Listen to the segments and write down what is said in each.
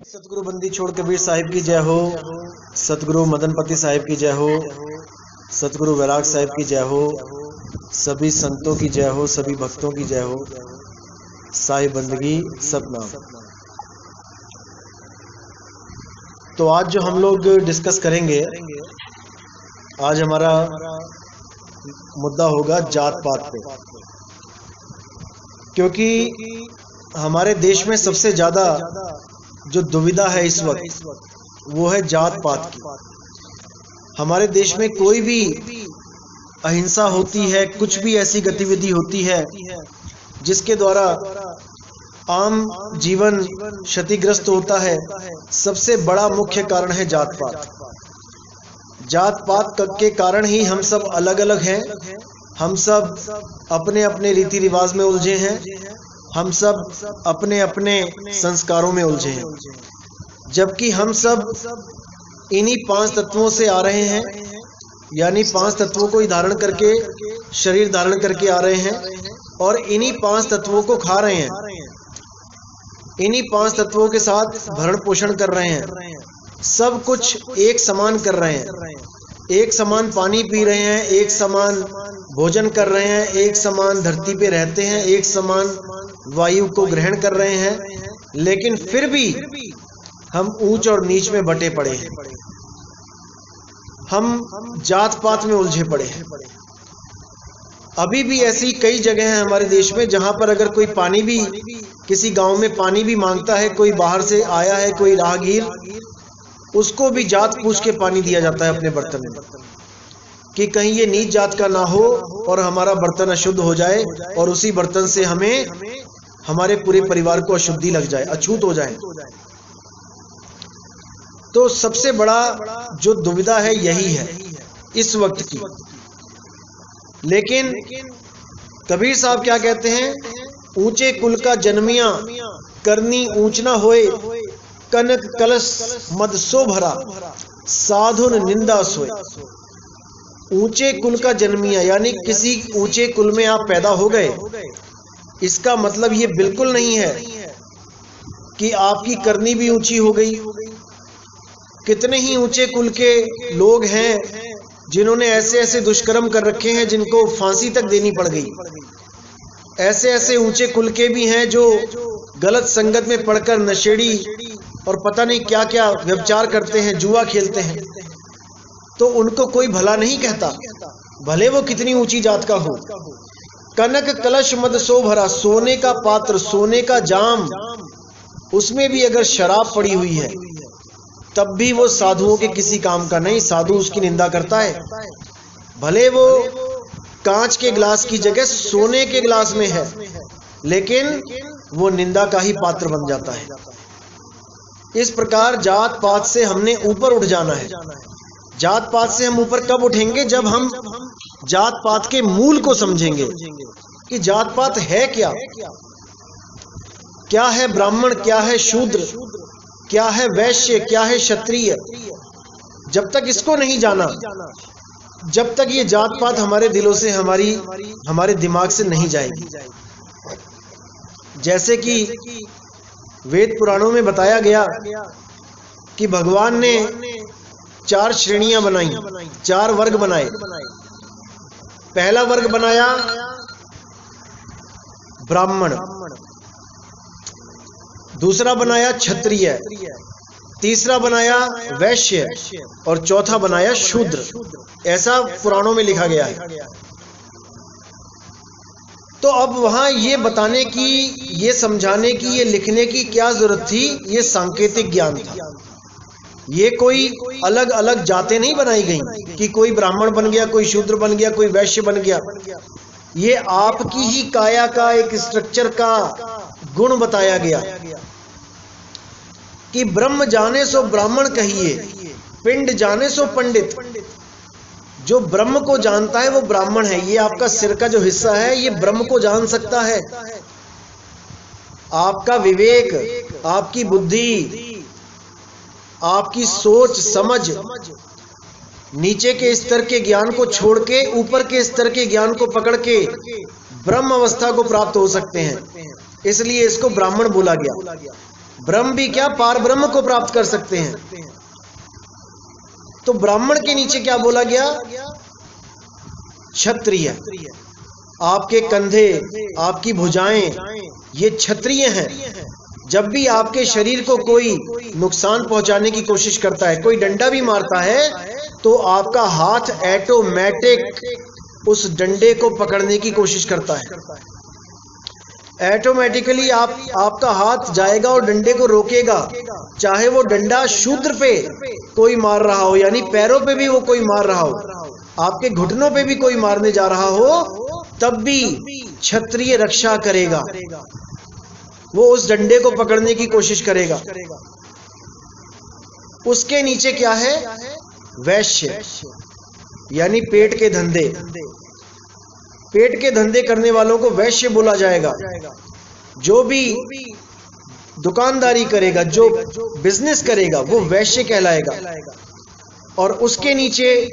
सतगुरु बंदी छोड़ कबीर साहिब की जय हो। सतगुरु मदनपति साहिब की जय हो। सतगुरु वैराग साहिब की जय हो। सभी संतों की जय हो, सभी भक्तों की जय हो। साहिब बंदगी सतनाम। तो आज जो हम लोग डिस्कस करेंगे, आज हमारा मुद्दा होगा जात पात पे, क्योंकि हमारे देश में सबसे ज्यादा जो दुविधा है इस वक्त वो है जात पात की। हमारे देश में कोई भी अहिंसा होती है, कुछ भी ऐसी गतिविधि होती है जिसके द्वारा आम जीवन क्षतिग्रस्त होता है, सबसे बड़ा मुख्य कारण है जात पात। जात पात के कारण ही हम सब अलग अलग हैं, हम सब अपने अपने रीति रिवाज में उलझे हैं, हम सब अपने अपने संस्कारों में उलझे हैं, जबकि हम सब इन्हीं 5 तत्वों से आ रहे हैं, यानी 5 तत्वों को ही धारण करके शरीर धारण करके आ रहे हैं और इन्हीं 5 तत्वों को खा रहे हैं, इन्हीं 5 तत्वों के साथ भरण पोषण कर रहे हैं, सब कुछ एक समान कर रहे हैं, एक समान पानी पी रहे हैं, एक समान भोजन कर रहे हैं, एक समान धरती पे रहते हैं, एक समान वायु को ग्रहण कर रहे हैं, लेकिन फिर भी हम ऊंच और नीच में बटे पड़े हैं, हम जात पात में उलझे पड़े हैं। अभी भी ऐसी कई जगह हैं हमारे देश में जहां पर अगर कोई पानी भी, किसी गांव में पानी भी मांगता है, कोई बाहर से आया है, कोई राहगीर, उसको भी जात पूछ के पानी दिया जाता है अपने बर्तन में, कि कहीं ये नीच जात का ना हो और हमारा बर्तन अशुद्ध हो जाए और उसी बर्तन से हमें हमारे पूरे परिवार को अशुद्धि लग जाए, अछूत हो जाए। तो सबसे बड़ा जो दुविधा है यही है इस वक्त की। लेकिन कबीर साहब क्या कहते हैं, ऊंचे कुल का जन्मिया करनी ऊंच ना होए, कनक कलश मद सो भरा साधुन निंदा सोए। ऊंचे कुल का जन्मिया यानी किसी ऊंचे कुल में आप पैदा हो गए, इसका मतलब ये बिल्कुल नहीं है कि आपकी करनी भी ऊंची हो गई। कितने ही ऊंचे कुल के लोग हैं जिन्होंने ऐसे ऐसे दुष्कर्म कर रखे हैं जिनको फांसी तक देनी पड़ गई। ऐसे ऐसे ऊंचे कुल के भी हैं जो गलत संगत में पड़कर नशेड़ी और पता नहीं क्या क्या व्यभिचार करते हैं, जुआ खेलते हैं, तो उनको कोई भला नहीं कहता, भले वो कितनी ऊंची जात का हो। कनक कलश मद सो भरा, सोने का पात्र, सोने का जाम, उसमें भी अगर शराब पड़ी हुई है तब भी वो साधुओं के किसी काम का नहीं, साधु उसकी निंदा करता है। भले वो कांच के गिलास की जगह सोने के गिलास में है, लेकिन वो निंदा का ही पात्र बन जाता है। इस प्रकार जात पात से हमने ऊपर उठ जाना है। जात पात से हम ऊपर कब उठेंगे, जब हम जात पात के मूल को समझेंगे कि जात पात है क्या, क्या है ब्राह्मण, क्या है शूद्र, क्या है वैश्य, क्या है क्षत्रिय। जब तक इसको नहीं जाना, जब तक ये जात पात हमारे दिलों से, हमारे दिमाग से नहीं जाएगी। जैसे कि वेद पुराणों में बताया गया कि भगवान ने 4 श्रेणियां बनाई, 4 वर्ग बनाए। पहला वर्ग बनाया ब्राह्मण, दूसरा बनाया क्षत्रिय, तीसरा बनाया वैश्य और चौथा बनाया शूद्र। ऐसा पुराणों में लिखा गया है। तो अब वहां ये बताने की, ये समझाने की, ये लिखने की क्या जरूरत थी, ये सांकेतिक ज्ञान था। ये कोई अलग अलग जातें नहीं बनाई गई कि कोई ब्राह्मण बन गया, कोई शूद्र बन गया, कोई वैश्य बन गया। ये आपकी ही काया का एक स्ट्रक्चर का गुण बताया गया कि ब्रह्म जाने सो ब्राह्मण कहिए, पिंड जाने सो पंडित। जो ब्रह्म को जानता है वो ब्राह्मण है। ये आपका सिर का जो हिस्सा है ये ब्रह्म को जान सकता है। आपका विवेक, आपकी बुद्धि, आपकी सोच समझ नीचे के स्तर के ज्ञान को छोड़ के ऊपर के स्तर के ज्ञान को पकड़ के ब्रह्म अवस्था को प्राप्त हो सकते हैं। इसलिए इसको ब्राह्मण बोला गया। ब्रह्म भी क्या, पार ब्रह्म को प्राप्त कर सकते हैं। तो ब्राह्मण के नीचे क्या बोला गया? क्षत्रिय। आपके कंधे, आपकी भुजाएं, ये क्षत्रिय हैं। जब भी आपके शरीर को कोई नुकसान पहुंचाने की कोशिश करता है, कोई डंडा भी मारता है, तो आपका हाथ ऑटोमेटिक उस डंडे को पकड़ने की कोशिश करता है। ऑटोमेटिकली आपका हाथ जाएगा और डंडे को रोकेगा, चाहे वो डंडा शूद्र पे कोई मार रहा हो, यानी पैरों पे भी वो कोई मार रहा हो, आपके घुटनों पे भी कोई मारने जा रहा हो, तब भी क्षत्रिय रक्षा करेगा, वो उस डंडे को पकड़ने की कोशिश करेगा। उसके नीचे क्या है? वैश्य, यानी पेट के धंधे। पेट के धंधे करने वालों को वैश्य बोला जाएगा। जो भी दुकानदारी करेगा, जो बिजनेस करेगा, वो वैश्य कहलाएगा। और उसके नीचे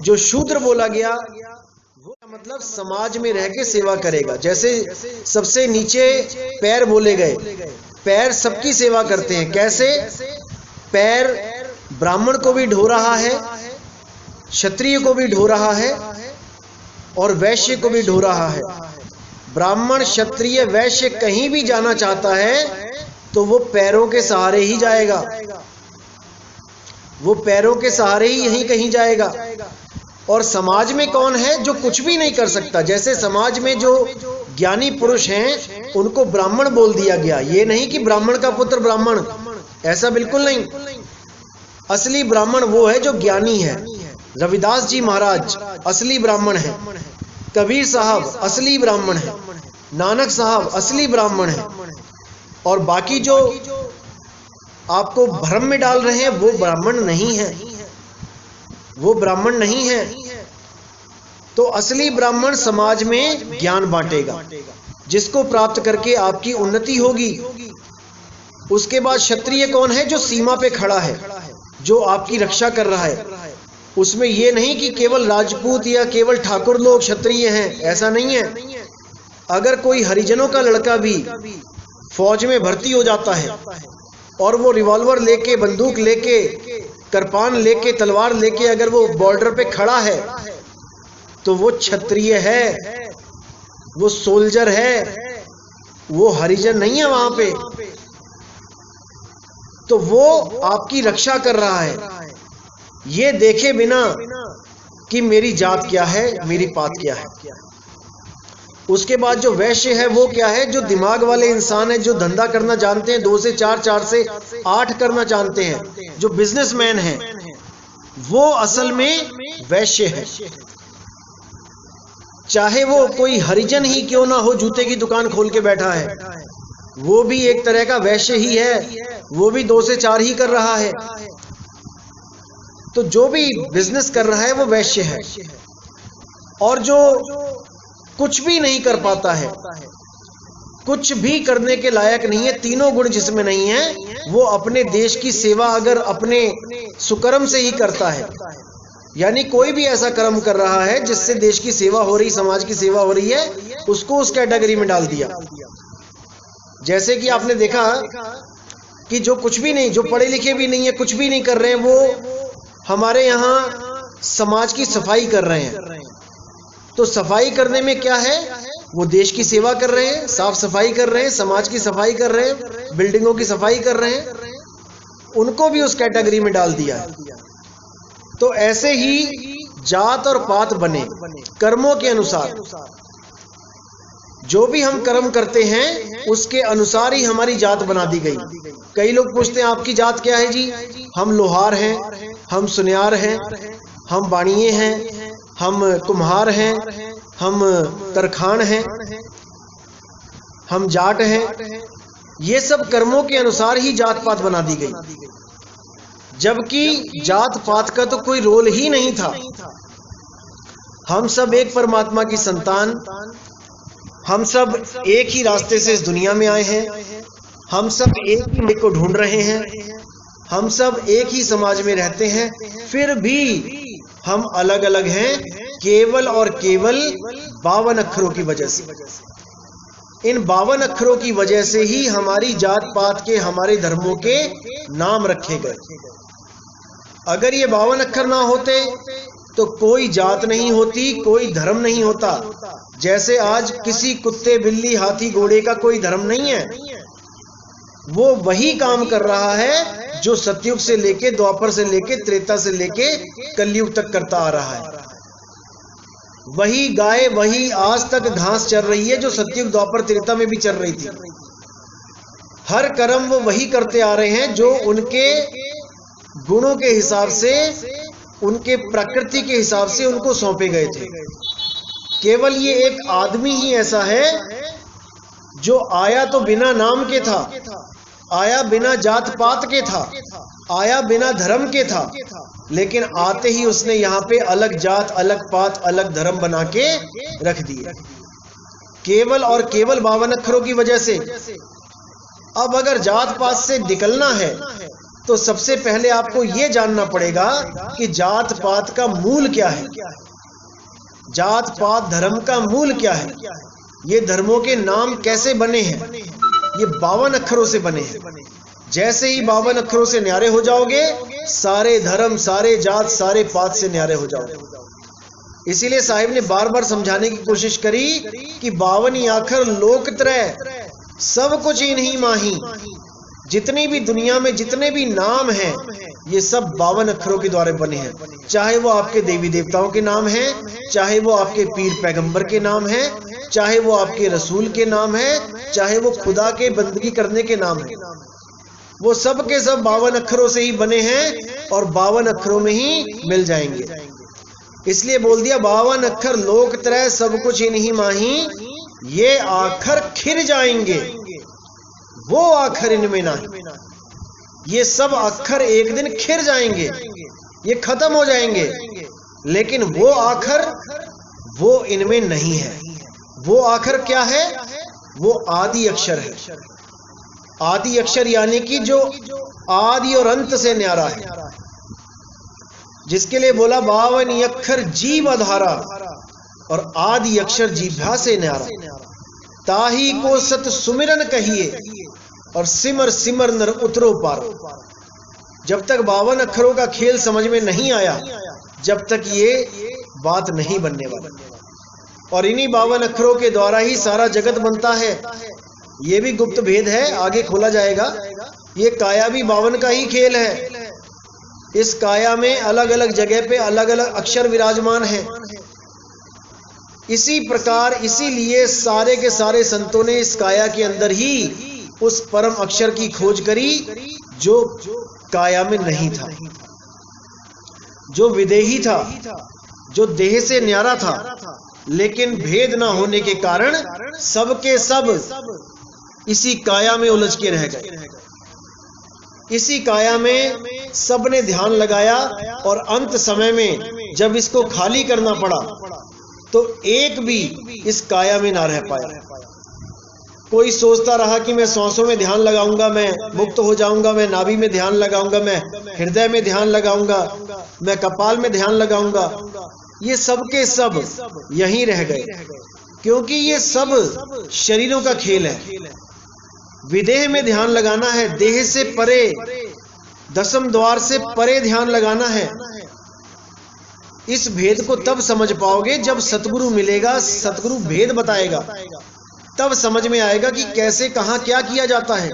जो शूद्र बोला गया, वो मतलब समाज में रह के सेवा करेगा। जैसे सबसे नीचे पैर बोले गए, पैर सबकी सेवा करते हैं। कैसे? पैर ब्राह्मण को भी ढो रहा है, क्षत्रिय को भी ढो रहा है, और वैश्य को भी ढो रहा है। ब्राह्मण, क्षत्रिय, वैश्य कहीं भी जाना चाहता है तो वो पैरों के सहारे ही जाएगा, वो पैरों के सहारे ही यहीं कहीं जाएगा। और समाज में कौन है जो कुछ भी नहीं कर सकता? जैसे समाज में जो ज्ञानी पुरुष हैं उनको ब्राह्मण बोल दिया गया। ये नहीं कि ब्राह्मण का पुत्र ब्राह्मण, ऐसा बिल्कुल नहीं। असली ब्राह्मण वो है जो ज्ञानी है। रविदास जी महाराज असली ब्राह्मण है, कबीर साहब असली ब्राह्मण है, नानक साहब असली ब्राह्मण है। और बाकी जो आपको भ्रम में डाल रहे हैं वो ब्राह्मण नहीं है, वो ब्राह्मण नहीं है। तो असली ब्राह्मण समाज में ज्ञान बांटेगा, जिसको प्राप्त करके आपकी उन्नति होगी। उसके बाद क्षत्रिय कौन है? जो सीमा पे खड़ा है, जो आपकी रक्षा कर रहा है। उसमें यह नहीं कि केवल राजपूत या केवल ठाकुर लोग क्षत्रिय हैं, ऐसा नहीं है। अगर कोई हरिजनों का लड़का भी फौज में भर्ती हो जाता है और वो रिवॉल्वर लेके, बंदूक लेके, कृपान लेके, तलवार लेके अगर वो बॉर्डर पे खड़ा है तो वो क्षत्रिय है, वो सोल्जर है, वो हरिजन नहीं है वहां पे। तो वो आपकी रक्षा कर रहा है, ये देखे बिना कि मेरी जात क्या है, मेरी पात क्या है। उसके बाद जो वैश्य है वो क्या है? जो दिमाग वाले इंसान है, जो धंधा करना जानते हैं, 2 से 4, 4 से 8 करना जानते हैं, जो बिजनेसमैन है, वो असल में वैश्य है। चाहे वो कोई हरिजन ही क्यों ना हो, जूते की दुकान खोल के बैठा है, वो भी एक तरह का वैश्य ही है, वो भी 2 से 4 ही कर रहा है। तो जो भी बिजनेस कर रहा है वो वैश्य है। और जो कुछ भी नहीं कर पाता है, कुछ भी करने के लायक नहीं है, तीनों गुण जिसमें नहीं है, वो अपने देश की सेवा अगर अपने सुकर्म से ही करता है, यानी कोई भी ऐसा कर्म कर रहा है जिससे देश की सेवा हो रही, समाज की सेवा हो रही है, उसको उस कैटेगरी में डाल दिया। जैसे कि आपने देखा कि जो कुछ भी नहीं, जो पढ़े लिखे भी नहीं है, कुछ भी नहीं कर रहे हैं, वो हमारे यहाँ समाज की सफाई कर रहे हैं। तो सफाई करने में क्या है? वो देश की सेवा कर रहे हैं, साफ सफाई कर रहे हैं, समाज की सफाई कर रहे हैं, बिल्डिंगों की सफाई कर रहे हैं, उनको भी उस कैटेगरी में डाल दिया है। तो ऐसे ही जात और पात बने कर्मों के अनुसार। जो भी हम कर्म करते हैं उसके अनुसार ही हमारी जात बना दी गई। कई लोग पूछते हैं आपकी जात क्या है जी? हम लोहार हैं, हम सुनियार हैं, हम बाणिये हैं, हम कुम्हार हैं, हम तरखान हैं, हम जाट हैं। ये सब कर्मों के अनुसार ही जात पात बना दी गई, जबकि जात पात का तो कोई रोल ही नहीं था। हम सब एक परमात्मा की संतान, हम सब एक ही रास्ते से इस दुनिया में आए हैं, हम सब एक ही मालिक को ढूंढ रहे हैं, हम सब एक ही समाज में रहते हैं, फिर भी हम अलग अलग हैं, केवल और केवल 52 अक्षरों की वजह से। इन 52 अक्षरों की वजह से ही हमारी जात पात के, हमारे धर्मों के नाम रखे गए। अगर ये 52 अक्षर ना होते तो कोई जात नहीं होती, कोई धर्म नहीं होता। जैसे आज किसी कुत्ते, बिल्ली, हाथी, घोड़े का कोई धर्म नहीं है, वो वही काम कर रहा है जो सतयुग से लेके, द्वापर से लेके, त्रेता से लेके कलयुग तक करता आ रहा है। वही गाय, वही आज तक घास चर रही है जो सतयुग, द्वापर, त्रेता में भी चल रही थी। हर कर्म वो वही करते आ रहे हैं जो उनके गुणों के हिसाब से, उनके प्रकृति के हिसाब से उनको सौंपे गए थे। केवल ये एक आदमी ही ऐसा है जो आया तो बिना नाम के था, आया बिना जात पात के था, आया बिना धर्म के था, लेकिन आते ही उसने यहाँ पे अलग जात, अलग पात, अलग धर्म बना के रख दिए, केवल और केवल 52 अक्षरों की वजह से। अब अगर जात पात से निकलना है तो सबसे पहले आपको यह जानना पड़ेगा कि जात पात का मूल क्या है, जात पात धर्म का मूल क्या है, ये धर्मों के नाम कैसे बने हैं। ये 52 अक्षरों से बने हैं। जैसे ही 52 अक्षरों से न्यारे हो जाओगे, सारे धर्म, सारे जात, सारे पात से न्यारे हो जाओगे। इसीलिए साहिब ने बार बार समझाने की कोशिश करी कि 52 आखर लोकत्रय, सब कुछ इन्हीं माही। जितनी भी दुनिया में जितने भी नाम हैं, ये सब 52 अक्षरों के द्वारा बने हैं। चाहे वो आपके देवी देवताओं के नाम हैं, चाहे वो आपके पीर पैगंबर के नाम हैं, चाहे वो आपके रसूल के नाम हैं, चाहे वो खुदा के बंदगी करने के नाम हैं, वो सब के सब 52 अक्षरों से ही बने हैं और 52 अक्षरों में ही मिल जाएंगे। इसलिए बोल दिया 52 अक्षर लोकत्रय, सब कुछ इन्हीं माही, ये आखर खिर जाएंगे, वो आखर इनमें नहीं। ये सब अक्षर एक दिन खिर जाएंगे, ये खत्म हो जाएंगे, लेकिन वो आखर, वो इनमें नहीं है। वो आखर क्या है? वो आदि अक्षर है। आदि अक्षर यानी कि जो आदि और अंत से न्यारा है, जिसके लिए बोला 52 अक्षर जीव आधारा, और आदि अक्षर जीभा से न्यारा। ताही को सत सुमिरन कहिए, और सिमर सिमर नर उतरो पारो। जब तक 52 अक्षरों का खेल समझ में नहीं आया, जब तक ये बात नहीं बनने वाली। और इन्हीं 52 अक्षरों के द्वारा ही सारा जगत बनता है। ये भी गुप्त भेद है, आगे खोला जाएगा। ये काया भी 52 का ही खेल है। इस काया में अलग अलग जगह पे अलग अलग अक्षर विराजमान हैं। इसी प्रकार, इसीलिए सारे के सारे संतों ने इस काया के अंदर ही उस परम अक्षर की खोज करी जो काया में नहीं था, जो विदेही था, जो देह से न्यारा था, लेकिन भेद ना होने के कारण सबके सब इसी काया में उलझ के रह गए। इसी काया में सबने ध्यान लगाया, और अंत समय में जब इसको खाली करना पड़ा तो एक भी इस काया में ना रह पाया। कोई सोचता रहा कि मैं सांसों में ध्यान लगाऊंगा, मैं मुक्त हो जाऊंगा, मैं नाभि में ध्यान लगाऊंगा, मैं हृदय में ध्यान लगाऊंगा, मैं कपाल में ध्यान लगाऊंगा। ये सब के सब यहीं रह गए, क्योंकि ये सब शरीरों का खेल है। विदेह में ध्यान लगाना है, देह से परे, दशम द्वार से परे ध्यान लगाना है। इस भेद को तब समझ पाओगे जब सतगुरु मिलेगा, सतगुरु भेद बताएगा, तब समझ में आएगा कि कैसे, कहां, क्या किया जाता है।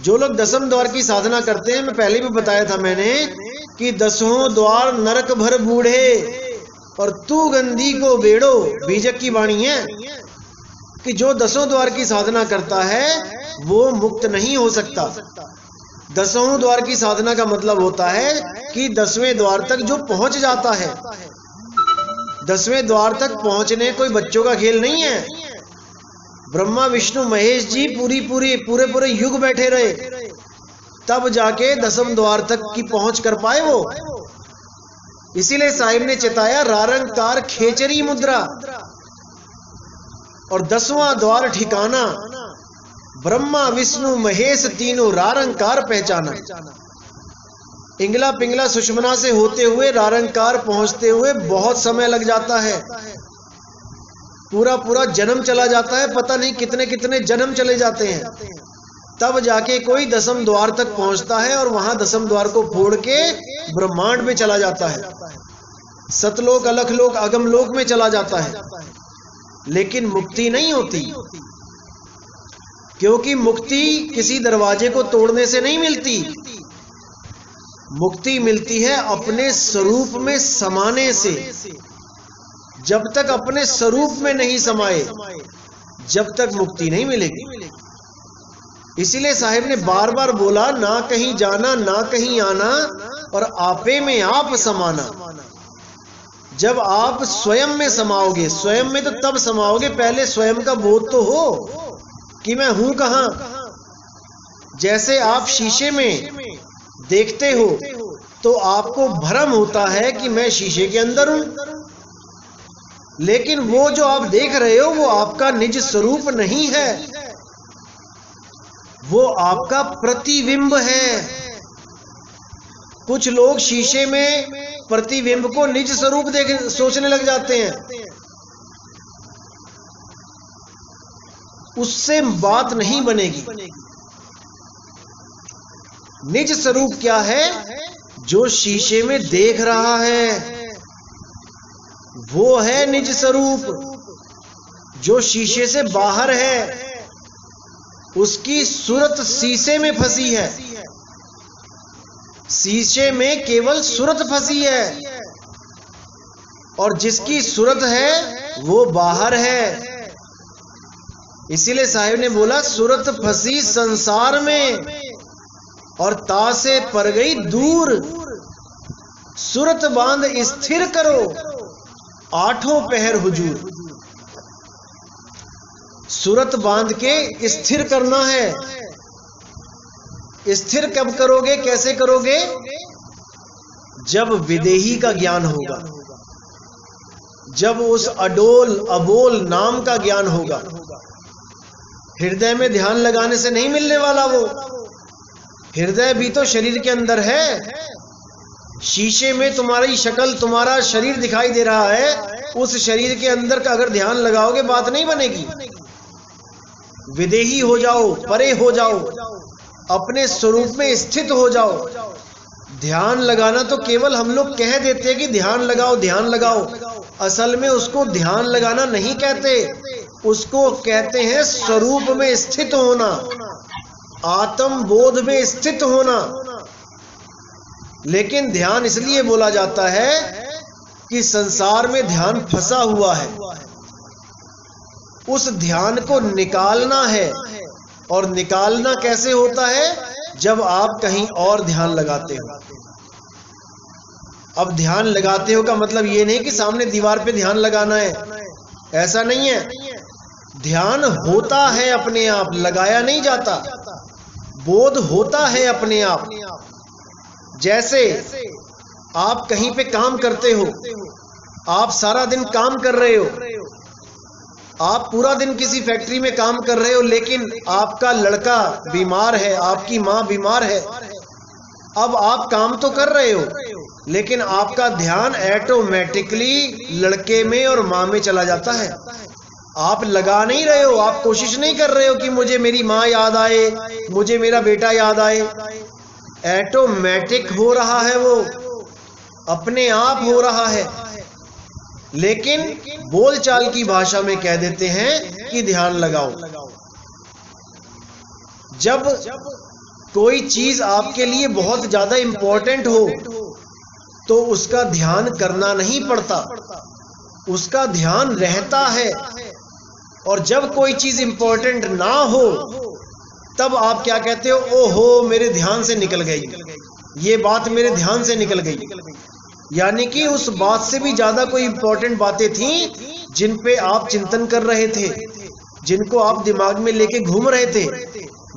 जो लोग दशम द्वार की साधना करते हैं, मैं पहले भी बताया था मैंने कि 10वें द्वार नरक भर बूढ़े और तू गंदी को बेड़ो, बीजक की वाणी है कि जो 10वें द्वार की साधना करता है वो मुक्त नहीं हो सकता। 10वें द्वार की साधना का मतलब होता है कि 10वें द्वार तक जो पहुंच जाता है। 10वें द्वार तक पहुंचने कोई बच्चों का खेल नहीं है। ब्रह्मा विष्णु महेश जी पूरे युग बैठे रहे, तब जाके 10वें द्वार तक की पहुंच कर पाए वो। इसीलिए साहिब ने चिताया रारंकार खेचरी मुद्रा, और 10वां द्वार ठिकाना ब्रह्मा विष्णु महेश तीनों रारंकार पहचाना। इंगला पिंगला सुषमना से होते हुए रारंकार पहुंचते हुए बहुत समय लग जाता है। पूरा पूरा जन्म चला जाता है, पता नहीं कितने कितने जन्म चले जाते हैं, तब जाके कोई दसम द्वार तक पहुंचता है और वहां दसम द्वार को फोड़ के ब्रह्मांड में चला जाता है, सतलोक अलखलोक अगमलोक में चला जाता है। लेकिन मुक्ति नहीं होती, क्योंकि मुक्ति किसी दरवाजे को तोड़ने से नहीं मिलती। मुक्ति मिलती है अपने स्वरूप में समाने से। जब तक अपने स्वरूप में नहीं समाए, जब तक मुक्ति नहीं मिलेगी। इसीलिए साहिब ने बार बार बोला, ना कहीं जाना ना कहीं आना और आपे में आप समाना। जब आप स्वयं में समाओगे, स्वयं में तो तब समाओगे, पहले स्वयं का बोध तो हो कि मैं हूं कहां। जैसे आप शीशे में देखते हो तो आपको भ्रम होता है कि मैं शीशे के अंदर हूं, लेकिन वो जो आप देख रहे हो वो आपका निज स्वरूप नहीं है, वो आपका प्रतिबिंब है। कुछ लोग शीशे में प्रतिबिंब को निज स्वरूप देख सोचने लग जाते हैं, उससे बात नहीं बनेगी। निज स्वरूप क्या है? जो शीशे में देख रहा है वो है निज स्वरूप। जो शीशे से बाहर है उसकी सूरत शीशे में फंसी है, शीशे में केवल सूरत फंसी है, और जिसकी सूरत है वो बाहर है। इसीलिए साहिब ने बोला, सूरत फंसी संसार में और ता से पर गई दूर। सूरत बांध स्थिर करो, आठों पहर हुजूर। सूरत बांध के स्थिर करना है। स्थिर कब करोगे, कैसे करोगे? जब विदेही का ज्ञान होगा, जब उस अडोल अबोल नाम का ज्ञान होगा। हृदय में ध्यान लगाने से नहीं मिलने वाला वो। हृदय भी तो शरीर के अंदर है। शीशे में तुम्हारी शक्ल, तुम्हारा शरीर दिखाई दे रहा है, उस शरीर के अंदर का अगर ध्यान लगाओगे बात नहीं बनेगी। विदेही हो जाओ, परे हो जाओ, अपने स्वरूप में स्थित हो जाओ। ध्यान लगाना तो केवल हम लोग कह देते हैं कि ध्यान लगाओ ध्यान लगाओ, असल में उसको ध्यान लगाना नहीं कहते, उसको कहते हैं स्वरूप में स्थित होना, आत्म बोध में स्थित होना। लेकिन ध्यान इसलिए बोला जाता है कि संसार में ध्यान फंसा हुआ है, उस ध्यान को निकालना है। और निकालना कैसे होता है? जब आप कहीं और ध्यान लगाते हो। अब ध्यान लगाते हो का मतलब ये नहीं कि सामने दीवार पे ध्यान लगाना है, ऐसा नहीं है। ध्यान होता है अपने आप, लगाया नहीं जाता। बोध होता है अपने आप। जैसे आप कहीं पे काम करते हो, आप सारा दिन काम कर रहे हो, आप पूरा दिन किसी फैक्ट्री में काम कर रहे हो, लेकिन आपका लड़का बीमार है, आपकी माँ बीमार है। अब आप काम तो कर रहे हो, लेकिन आपका ध्यान ऑटोमेटिकली लड़के में और माँ में चला जाता है। आप लगा नहीं रहे हो, आप कोशिश नहीं कर रहे हो कि मुझे मेरी माँ याद आए, मुझे मेरा बेटा याद आए। ऑटोमेटिक हो रहा है, वो अपने आप हो रहा है। लेकिन बोलचाल की भाषा में कह देते हैं कि ध्यान लगाओ। जब कोई चीज आपके लिए बहुत ज्यादा इंपॉर्टेंट हो तो उसका ध्यान करना नहीं पड़ता, उसका ध्यान रहता है। और जब कोई चीज इंपॉर्टेंट ना हो तब आप क्या कहते हो? ओहो, मेरे ध्यान से निकल गई, ये बात मेरे ध्यान से निकल गई। यानी कि उस बात से भी ज्यादा कोई इंपॉर्टेंट बातें थी जिन पे आप चिंतन कर रहे थे, जिनको आप दिमाग में लेके घूम रहे थे।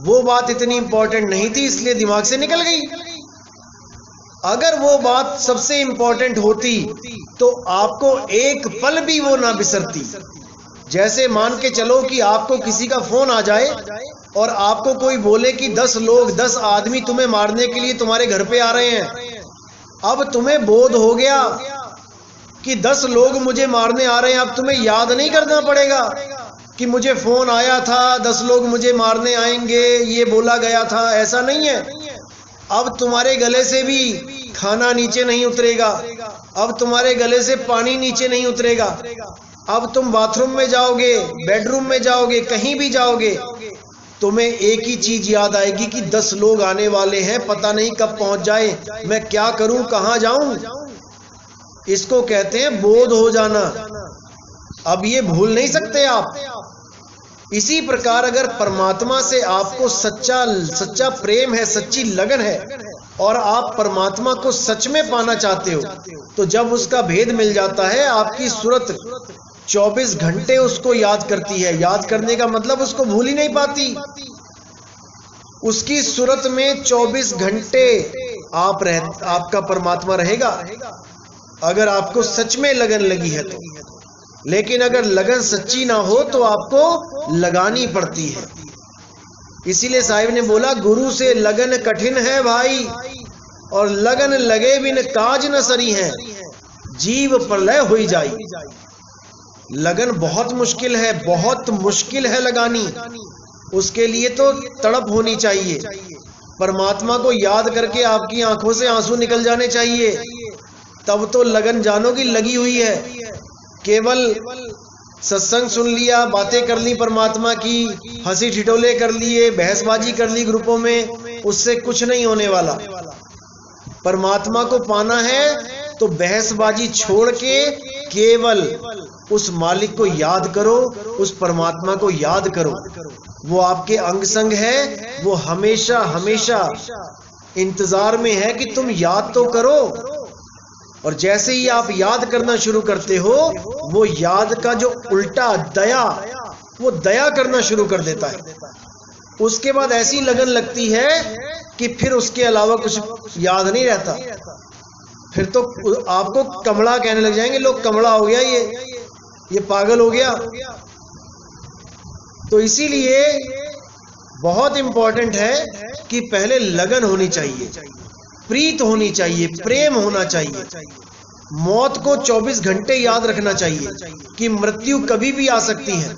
वो बात इतनी इंपॉर्टेंट नहीं थी, इसलिए दिमाग से निकल गई। अगर वो बात सबसे इंपॉर्टेंट होती तो आपको एक पल भी वो ना बिसरती। जैसे मान के चलो कि आपको किसी का फोन आ जाए और आपको कोई बोले कि 10 लोग 10 आदमी तुम्हें मारने के लिए तुम्हारे घर पे आ रहे हैं। अब तुम्हें बोध हो गया कि 10 लोग मुझे मारने आ रहे हैं, अब तुम्हें याद नहीं करना पड़ेगा कि मुझे फोन आया था 10 लोग मुझे मारने आएंगे, ये बोला गया था। ऐसा नहीं है। अब तुम्हारे गले से भी खाना नीचे नहीं उतरेगा, अब तुम्हारे गले से पानी नीचे नहीं उतरेगा। अब तुम बाथरूम में जाओगे, बेडरूम में जाओगे, कहीं भी जाओगे, तुम्हें एक ही चीज याद आएगी कि 10 लोग आने वाले हैं, पता नहीं कब पहुंच जाए, मैं क्या करूं, कहां जाऊं। इसको कहते हैं बोध हो जाना। अब ये भूल नहीं सकते आप। इसी प्रकार अगर परमात्मा से आपको सच्चा प्रेम है, सच्ची लगन है, और आप परमात्मा को सच में पाना चाहते हो, तो जब उसका भेद मिल जाता है, आपकी सूरत 24 घंटे उसको याद करती है। याद करने का मतलब उसको भूल ही नहीं पाती। उसकी सूरत में 24 घंटे आपका परमात्मा रहेगा, अगर आपको सच में लगन लगी है तो। लेकिन अगर लगन सच्ची ना हो तो आपको लगानी पड़ती है। इसीलिए साहिब ने बोला, गुरु से लगन कठिन है भाई, और लगन लगे बिन काज न सरी है, जीव प्रलय हुई जाई। लगन बहुत मुश्किल है, बहुत मुश्किल है लगानी। उसके लिए तो तड़प होनी चाहिए। परमात्मा को याद करके आपकी आंखों से आंसू निकल जाने चाहिए, तब तो लगन जानो की लगी हुई है। केवल सत्संग सुन लिया, बातें कर ली परमात्मा की, हंसी ठिठोले कर लिए, बहसबाजी कर ली ग्रुपों में, उससे कुछ नहीं होने वाला। परमात्मा को पाना है तो बहसबाजी छोड़ के केवल उस मालिक को याद करो, उस परमात्मा को याद करो। वो आपके अंग संग है, वो हमेशा हमेशा इंतजार में है कि तुम याद तो करो। और जैसे ही आप याद करना शुरू करते हो, वो याद का जो उल्टा दया, वो दया करना शुरू कर देता है। उसके बाद ऐसी लगन लगती है कि फिर उसके अलावा कुछ याद नहीं रहता। फिर तो आपको कमला कहने लग जाएंगे लोग, कमला हो गया ये पागल हो गया। तो इसीलिए बहुत इंपॉर्टेंट है कि पहले लगन होनी चाहिए, प्रीत होनी चाहिए, प्रेम होना चाहिए। मौत को 24 घंटे याद रखना चाहिए कि मृत्यु कभी भी आ सकती है।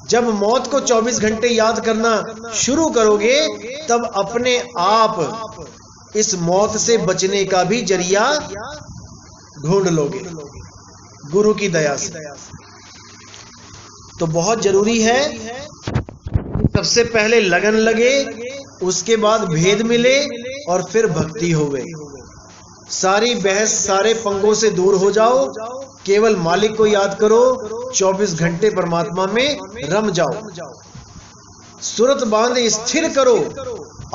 जब मौत को 24 घंटे याद करना शुरू करोगे, तब अपने आप इस मौत से बचने का भी जरिया ढूंढ लोगे गुरु की दया से। तो बहुत जरूरी है सबसे पहले लगन लगे, उसके बाद भेद मिले, और फिर भक्ति हो गई। सारी बहस, सारे पंगों से दूर हो जाओ, केवल मालिक को याद करो, 24 घंटे परमात्मा में रम जाओ। सूरत बांध स्थिर करो,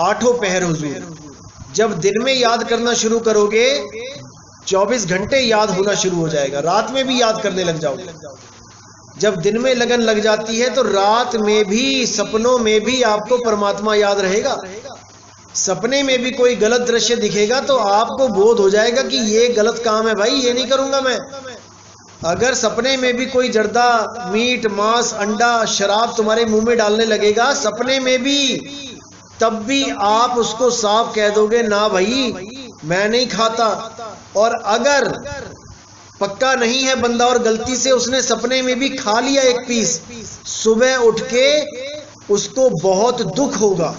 8 पहर हुजूर। जब दिन में याद करना शुरू करोगे, 24 घंटे याद होना शुरू हो जाएगा, रात में भी याद करने लग जाओगे। जब दिन में लगन लग जाती है तो रात में भी, सपनों में भी आपको परमात्मा याद रहेगा। सपने में भी कोई गलत दृश्य दिखेगा तो आपको बोध हो जाएगा कि ये गलत काम है भाई, ये नहीं करूंगा मैं। अगर सपने में भी कोई जर्दा, मीट, मांस, अंडा, शराब तुम्हारे मुंह में डालने लगेगा सपने में भी, तब भी आप उसको साफ कह दोगे, ना भाई मैं नहीं खाता। और अगर पक्का नहीं है बंदा और गलती से उसने सपने में भी खा लिया एक पीस, सुबह उठ के उसको बहुत दुख होगा।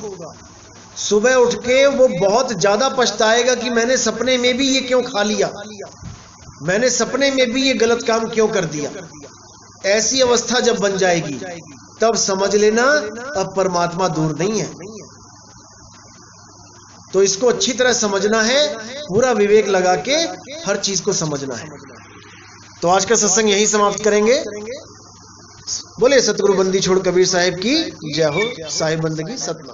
सुबह उठ के वो बहुत ज्यादा पछताएगा कि मैंने सपने में भी ये क्यों खा लिया, मैंने सपने में भी ये गलत काम क्यों कर दिया। ऐसी अवस्था जब बन जाएगी तब समझ लेना अब परमात्मा दूर नहीं है। तो इसको अच्छी तरह समझना है, पूरा विवेक लगा के हर चीज को समझना है। तो आज का सत्संग यही समाप्त करेंगे। बोले सतगुरु बंदी छोड़ कबीर साहिब की जय हो। साहिब बंदगी सतना।